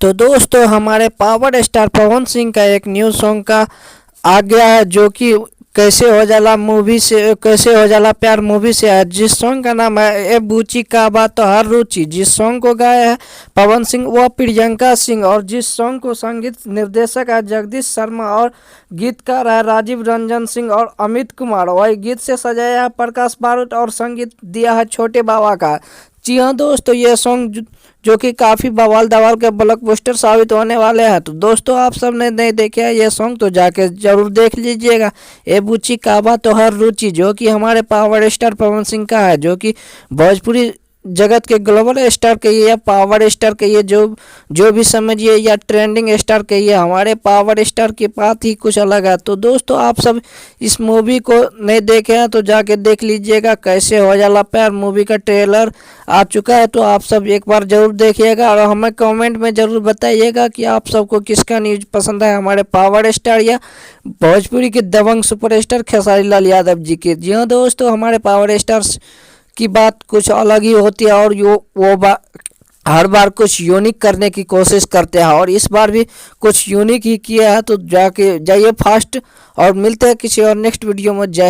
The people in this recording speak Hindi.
तो दोस्तों हमारे पावर स्टार पवन सिंह का एक न्यू सॉन्ग का आ गया है, जो कि कैसे हो जाला मूवी से, कैसे हो जाला प्यार मूवी से है। जिस सॉन्ग का नाम है ए बूची का बात तो हर रुचि। जिस सॉन्ग को गाया है पवन सिंह व प्रियंका सिंह, और जिस सॉन्ग को संगीत निर्देशक है जगदीश शर्मा और गीतकार है राजीव रंजन सिंह और अमित कुमार। वही गीत से सजाया है प्रकाश बारूद और संगीत दिया है छोटे बाबा का। जी हाँ दोस्तों, ये सॉन्ग जो कि काफ़ी बवाल दवाल के ब्लॉकबस्टर साबित होने वाले हैं। तो दोस्तों आप सब ने नहीं देखे है ये सॉन्ग तो जाके जरूर देख लीजिएगा। ए बुच्ची काबा तो हर रुचि, जो कि हमारे पावर स्टार पवन सिंह का है, जो कि भोजपुरी जगत के ग्लोबल स्टार कहिए या पावर स्टार कहिए, जो भी समझिए, या ट्रेंडिंग स्टार कहिए, हमारे पावर स्टार की बात ही कुछ अलग है। तो दोस्तों आप सब इस मूवी को नहीं देखे हैं तो जाके देख लीजिएगा। कैसे हो जाला प्यार मूवी का ट्रेलर आ चुका है, तो आप सब एक बार जरूर देखिएगा और हमें कमेंट में ज़रूर बताइएगा कि आप सबको किसका न्यूज़ पसंद है, हमारे पावर स्टार या भोजपुरी के दबंग सुपरस्टार खेसारी लाल यादव जी के। जी हाँ दोस्तों, हमारे पावर स्टार्स की बात कुछ अलग ही होती है और हर बार कुछ यूनिक करने की कोशिश करते हैं, और इस बार भी कुछ यूनिक ही किया है। तो जाके जाइए फास्ट, और मिलते हैं किसी और नेक्स्ट वीडियो में। जय हिंद।